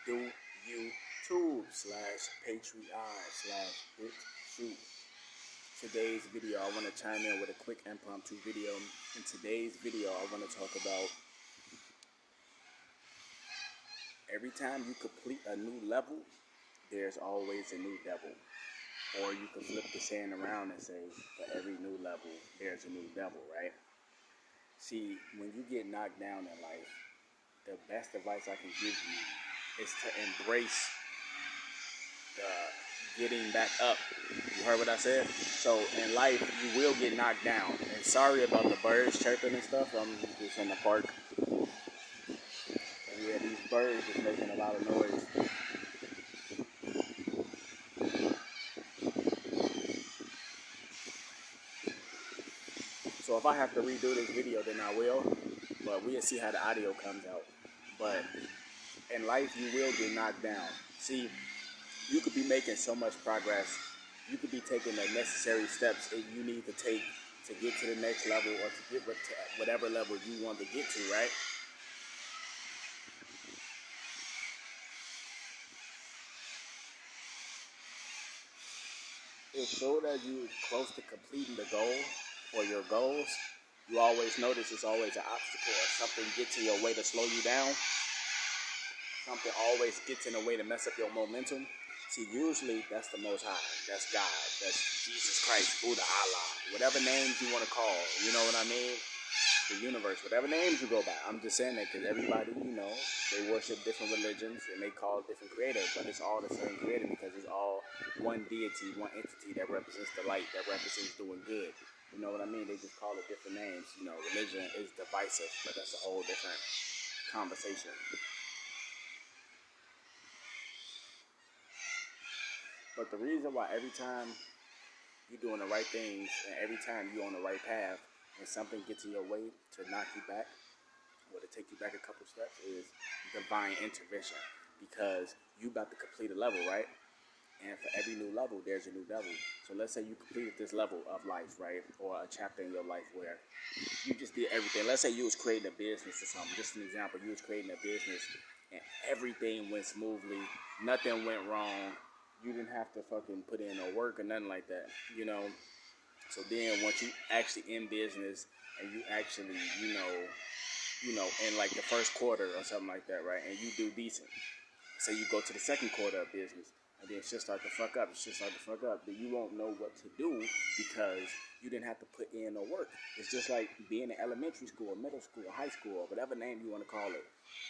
do YouTube/Patreon/BitChute. Today's video, I want to chime in with a quick impromptu video. In today's video, I want to talk about every time you complete a new level, there's always a new devil. Or you can flip the saying around and say, for every new level, there's a new devil, right? See, when you get knocked down in life, the best advice I can give you is to embrace the getting back up. You heard what I said? So in life, you will get knocked down. And sorry about the birds chirping and stuff. I'm just in the park. And yeah, these birds is making a lot of noise. So if I have to redo this video, then I will. But we'll see how the audio comes out. But in life, you will get knocked down. See, you could be making so much progress. You could be taking the necessary steps that you need to take to get to the next level or to get to whatever level you want to get to, right? As soon as you're close to completing the goal or your goals, you always notice it's always an obstacle or something gets in your way to slow you down. Something always gets in the way to mess up your momentum. See, usually that's the Most High, that's God, that's Jesus Christ, Buddha, Allah, whatever names you want to call, you know what I mean? The universe, whatever names you go by. I'm just saying that because everybody, they worship different religions and they call different creators, but it's all the same creator because it's all one deity, one entity that represents the light, that represents doing good. You know what I mean? They just call it different names. Religion is divisive, but that's a whole different conversation. But the reason why every time you're doing the right things and every time you're on the right path and something gets in your way to knock you back or to take you back a couple steps is divine intervention, because you about to complete a level, right? And for every new level, there's a new devil. So let's say you completed this level of life, right? Or a chapter in your life where you just did everything. Let's say you was creating a business or something. Just an example, you was creating a business and everything went smoothly. Nothing went wrong. You didn't have to fucking put in no work or nothing like that, So then once you actually in business and you actually, in like the first quarter or something like that, right? And you do decent. Say you go to the second quarter of business and then shit start to fuck up. Then you won't know what to do because you didn't have to put in no work. It's just like being in elementary school, or middle school, or high school, or whatever name you want to call it.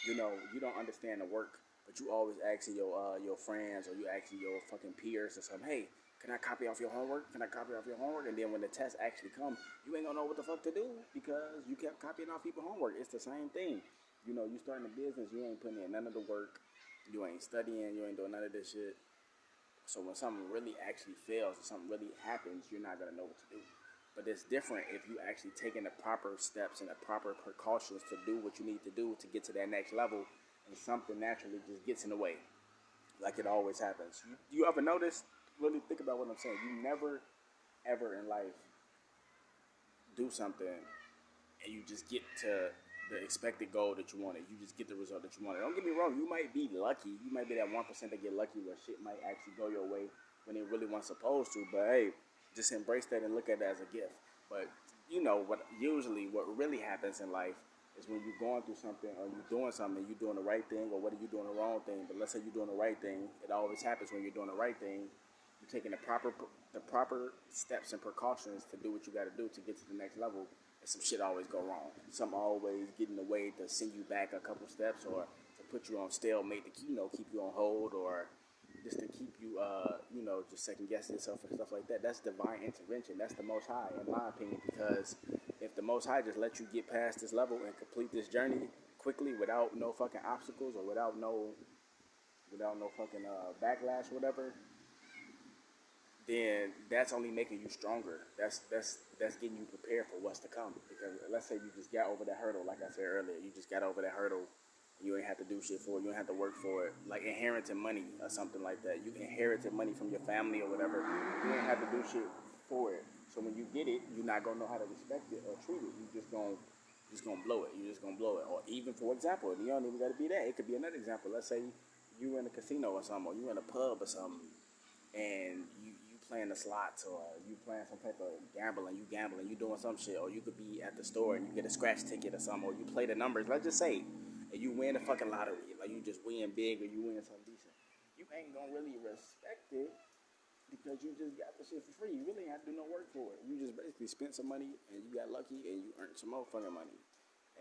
You don't understand the work. But you always asking your friends or you asking your fucking peers or something, hey, can I copy off your homework? And then when the test actually comes, you ain't gonna know what the fuck to do because you kept copying off people's homework. It's the same thing. You starting a business, you ain't putting in none of the work. You ain't studying, you ain't doing none of this shit. So when something really actually fails or something really happens, you're not gonna know what to do. But it's different if you actually taking the proper steps and the proper precautions to do what you need to do to get to that next level. And something naturally just gets in the way, like it always happens. You ever notice? Really think about what I'm saying. You never, ever in life do something and you just get to the expected goal that you wanted. You just get the result that you wanted. Don't get me wrong. You might be lucky. You might be that 1% that get lucky where shit might actually go your way when it really wasn't supposed to. But hey, just embrace that and look at it as a gift. But what really happens in life is when you're going through something or you're doing something, you're doing the right thing, or whether you're doing the wrong thing. But let's say you're doing the right thing. It always happens when you're doing the right thing. You're taking the proper steps and precautions to do what you got to do to get to the next level. And some shit always go wrong. Some always get in the way to send you back a couple steps or to put you on stalemate to keep you on hold or just to keep you just second guessing yourself and stuff like that. That's divine intervention. That's the Most High, in my opinion, because if the Most High just let you get past this level and complete this journey quickly without no fucking obstacles or without no fucking backlash or whatever, then that's only making you stronger. That's getting you prepared for what's to come. Because let's say you just got over that hurdle, like I said earlier, you just got over that hurdle. You ain't have to do shit for it. You ain't have to work for it. Like inheriting money or something like that. You inherited money from your family or whatever. You ain't have to do shit for it. So when you get it, you're not gonna know how to respect it or treat it. You just gonna blow it. You're just gonna blow it. Or even, for example, you don't even gotta be that. It could be another example. Let's say you in a casino or something, or you in a pub or something, and you playing the slots, or you playing some type of gambling, you doing some shit, or you could be at the store and you get a scratch ticket or something, or you play the numbers, let's just say, and you win the fucking lottery, like you just win big or you win something decent. You ain't gonna really respect it because you just got the shit for free. You really ain't have to do no work for it. You just basically spent some money and you got lucky and you earned some more fucking money.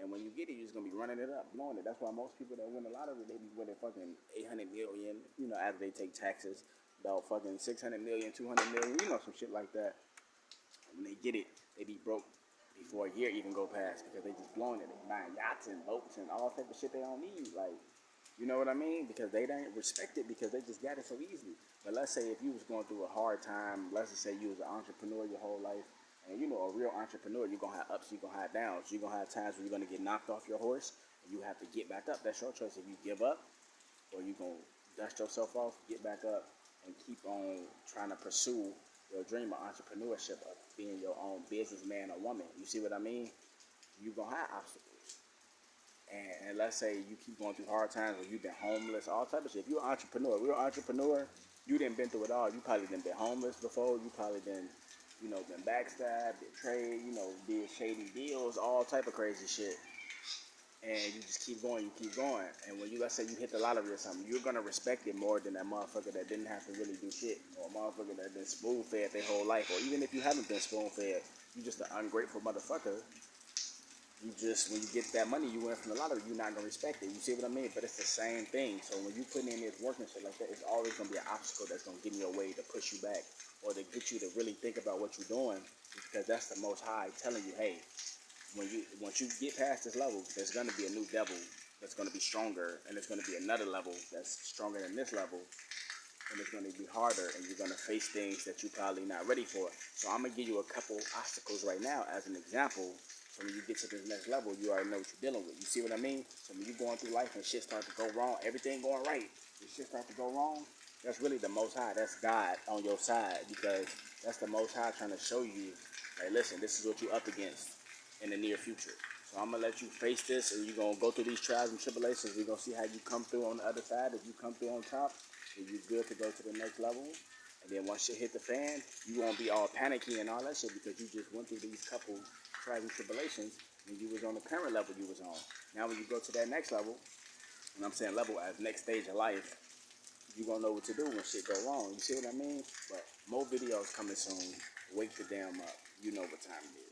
And when you get it, you're just gonna be running it up, blowing it. That's why most people that win the lottery, they be winning fucking 800 million. You know, after they take taxes, about fucking 600 million, 200 million. You know, some shit like that. And when they get it, they be broke before a year even go past because they just blowing it. They buying yachts and boats and all type of shit they don't need. Like, you know what I mean? Because they don't respect it because they just got it so easily. But let's say if you was going through a hard time, let's just say you was an entrepreneur your whole life, and you know a real entrepreneur, you're gonna have ups, you're gonna have downs. You're gonna have times where you're gonna get knocked off your horse and you have to get back up. That's your choice. If you give up or you gonna dust yourself off, get back up, and keep on trying to pursue your dream of entrepreneurship, of being your own businessman or woman. You see what I mean? You're gonna have obstacles. And let's say you keep going through hard times or you've been homeless, all type of shit. If you're an entrepreneur, real entrepreneur, you done been through it all. You probably done been homeless before. You probably been, been backstabbed, betrayed, did shady deals, all type of crazy shit. And you just keep going, you keep going. And when let's say you hit the lottery or something, you're gonna respect it more than that motherfucker that didn't have to really do shit, or a motherfucker that been spoon fed their whole life, or even if you haven't been spoon fed, you just an ungrateful motherfucker. You just, when you get that money you win from the lottery, you're not gonna respect it. You see what I mean? But it's the same thing. So when you put in this work and shit like that, it's always gonna be an obstacle that's gonna get in your way to push you back or to get you to really think about what you're doing, because that's the Most High telling you, hey, once you get past this level, there's gonna be a new devil that's gonna be stronger, and there's gonna be another level that's stronger than this level, and it's going to be harder, and you're going to face things that you're probably not ready for. So I'm going to give you a couple obstacles right now as an example. So when you get to this next level, you already know what you're dealing with. You see what I mean? So when you're going through life and shit start to go wrong, everything going right, and shit start to go wrong, that's really the Most High. That's God on your side, because that's the Most High trying to show you, hey, listen, this is what you're up against in the near future. So I'm going to let you face this, and you're going to go through these trials and tribulations. We're going to see how you come through on the other side. If you come through on top, then you're good to go to the next level. And then once shit hit the fan, you won't be all panicky and all that shit, because you just went through these couple trials and tribulations when you was on the current level you was on. Now when you go to that next level, and I'm saying level as next stage of life, you gonna know what to do when shit go wrong. You see what I mean? But more videos coming soon. Wake the damn up. You know what time it is.